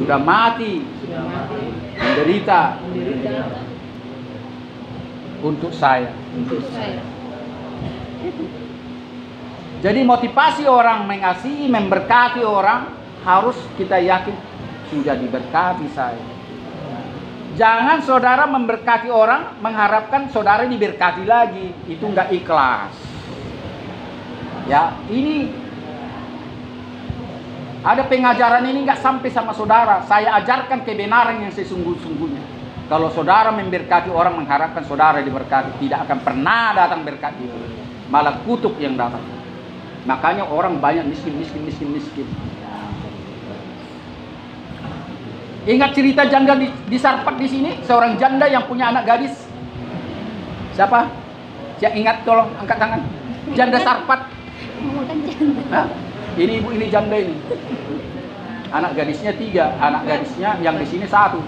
sudah mati, menderita untuk saya. Jadi motivasi orang mengasihi, memberkati orang harus kita yakin sudah diberkati saya. Jangan saudara memberkati orang mengharapkan saudara diberkati lagi, itu enggak ikhlas. Ya, ini ada pengajaran ini enggak sampai sama saudara. Saya ajarkan kebenaran yang sesungguh-sungguhnya. Kalau saudara memberkati orang mengharapkan saudara diberkati, tidak akan pernah datang berkat itu. Malah kutuk yang datang. Makanya orang banyak miskin. Ingat cerita janda di Sarpat di sini, seorang janda yang punya anak gadis. Siapa? Yang ingat tolong angkat tangan. Janda Sarpat. Hah? Ini ibu ini janda ini. Anak gadisnya 3, anak gadisnya yang di sini 1.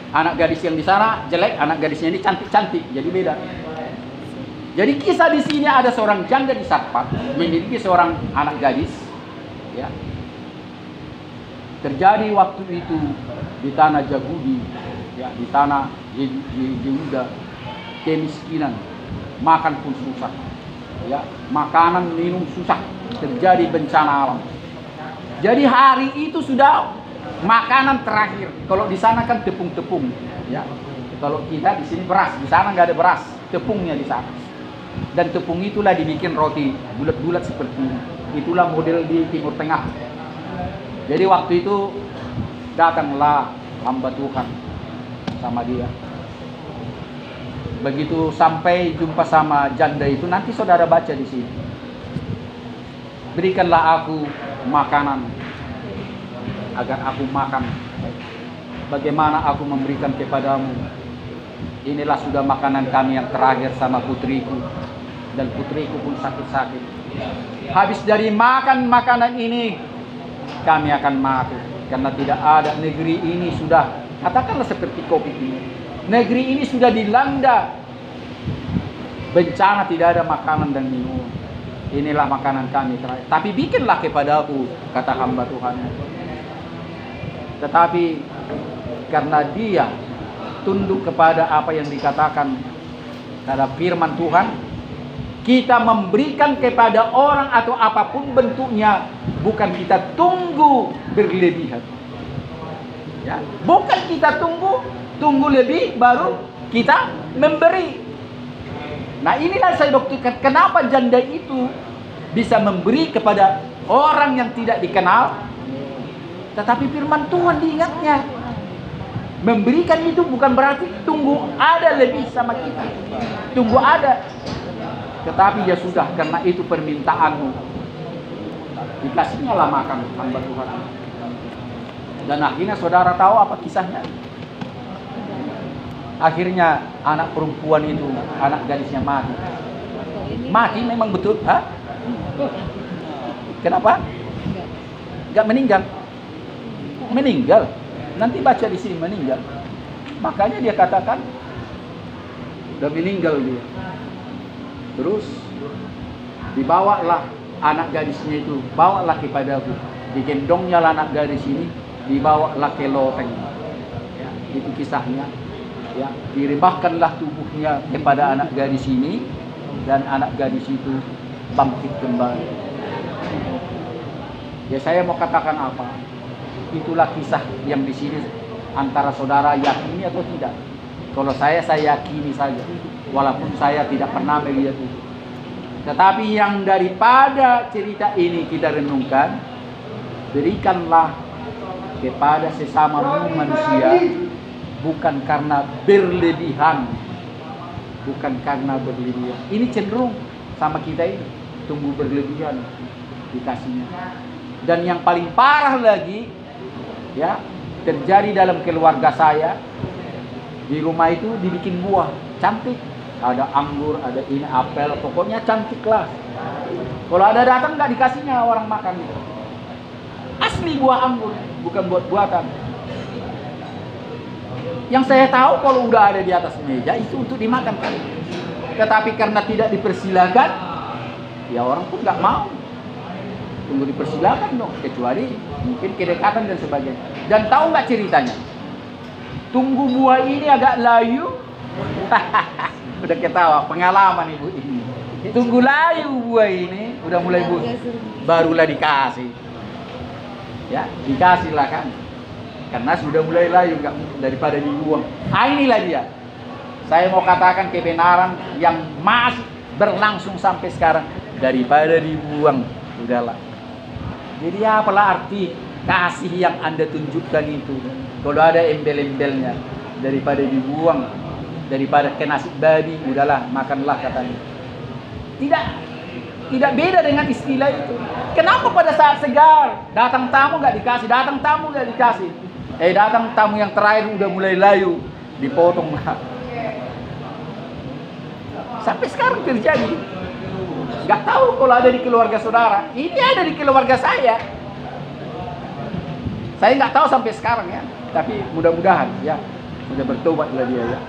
Anak gadis yang di sana jelek, anak gadisnya ini cantik-cantik, jadi beda. Jadi kisah di sini ada seorang janda di Sarpat memiliki seorang anak gadis, ya. Terjadi waktu itu di tanah Jagudi, ya, di tanah Yehuda, kemiskinan, makan pun susah, ya, makanan minum susah, terjadi bencana alam. Jadi hari itu sudah makanan terakhir. Kalau di sana kan tepung-tepung, ya. Kalau kita di sini beras, di sana nggak ada beras, tepungnya di sana. Dan tepung itulah dibikin roti bulat-bulat seperti ini. Itulah model di Timur Tengah. Jadi waktu itu datanglah hamba Tuhan sama dia. Begitu sampai jumpa sama janda itu, nanti saudara baca di sini. Berikanlah aku makanan agar aku makan. Bagaimana aku memberikan kepadamu? Inilah sudah makanan kami yang terakhir sama putriku. Dan putriku pun sakit-sakit. Habis dari makan makanan ini, kami akan mati. Karena tidak ada, negeri ini sudah, katakanlah seperti COVID ini. Negeri ini sudah dilanda bencana, tidak ada makanan dan minum. Inilah makanan kami terakhir. Tapi bikinlah kepadaku, kata hamba Tuhan. Tetapi karena dia tunduk kepada apa yang dikatakan pada firman Tuhan, kita memberikan kepada orang atau apapun bentuknya, bukan kita tunggu berlebihan. Ya, bukan kita tunggu lebih baru kita memberi. Nah, inilah saya buktikan kenapa janda itu bisa memberi kepada orang yang tidak dikenal, tetapi firman Tuhan diingatnya. Memberikan itu bukan berarti tunggu ada lebih sama kita. Tunggu ada. Tetapi ya sudah, karena itu permintaanmu, dikasihnya lah makan hamba Tuhan. Dan akhirnya saudara tahu apa kisahnya? Akhirnya anak perempuan itu, anak gadisnya mati. Mati memang betul, ha? Kenapa? Gak meninggal. Meninggal. Nanti baca di sini meninggal. Makanya dia katakan udah meninggal dia. Terus dibawalah anak gadisnya itu, bawalah kepadaku. Digendongnya anak gadis ini, dibawalah ke loteng. Ya, itu kisahnya. Ya, direbahkanlah tubuhnya kepada anak gadis ini, dan anak gadis itu bangkit kembali. Ya, saya mau katakan apa? Itulah kisah yang di sini antara saudara yakini atau tidak. Kalau saya yakini saja, walaupun saya tidak pernah melihat itu. Tetapi yang daripada cerita ini kita renungkan, berikanlah kepada sesama manusia bukan karena berlebihan, bukan karena berlebihan. Ini cenderung sama kita ini, tunggu berlebihan dikasihnya. Dan yang paling parah lagi, ya, terjadi dalam keluarga saya. Di rumah itu dibikin buah cantik, ada anggur, ada ini apel, pokoknya cantik lah. Kalau ada datang nggak dikasihnya orang makan itu. Asli buah anggur, bukan buat-buatan. Yang saya tahu kalau udah ada di atas meja itu untuk dimakan kan. Tetapi karena tidak dipersilakan, ya orang pun nggak mau. tunggu dipersilakan dong, kecuali mungkin kedekatan dan sebagainya. Dan tahu nggak ceritanya? Tunggu buah ini agak layu. Udah ketawa, pengalaman ibu ini. Tunggu layu buah ini, udah mulai barulah dikasih. Ya, dikasihlah kan. Karena sudah mulai layu, nggak daripada dibuang. Inilah dia. Saya mau katakan kebenaran yang masih berlangsung sampai sekarang, daripada dibuang, udahlah. Jadi apalah arti kasih yang Anda tunjukkan itu kalau ada embel-embelnya, daripada dibuang, daripada ke nasi babi, udahlah makanlah katanya. Tidak beda dengan istilah itu. Kenapa pada saat segar datang tamu nggak dikasih, datang tamu nggak dikasih, datang tamu yang terakhir udah mulai layu, dipotong lah. Sampai sekarang terjadi. Nggak tahu kalau ada di keluarga saudara. Ini ada di keluarga saya. Saya nggak tahu sampai sekarang ya. Tapi mudah-mudahan ya sudah bertobatlah dia ya.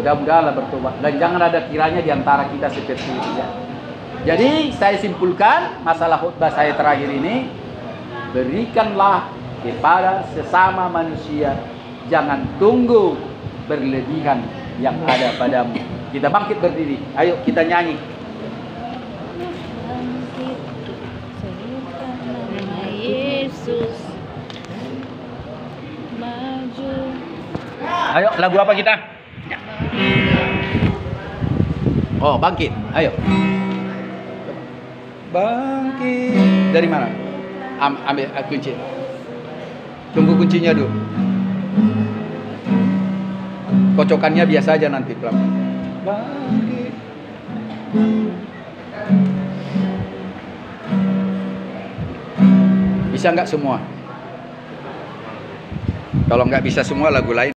Mudah-mudahanlah bertobat. Dan jangan ada kiranya di antara kita seperti itu ya. Jadi saya simpulkan masalah khutbah saya terakhir ini, berikanlah kepada sesama manusia, jangan tunggu berlebihan yang ada padamu. Kita bangkit berdiri, ayo kita nyanyi. Yesus maju. Ayo, lagu apa kita? Oh, bangkit. Ayo. Bangkit. Dari mana? Ambil kunci. Tunggu kuncinya dulu. Kocokannya biasa aja nanti pelan. Bangkit. Bisa nggak semua? Kalau nggak bisa semua, lagu lain.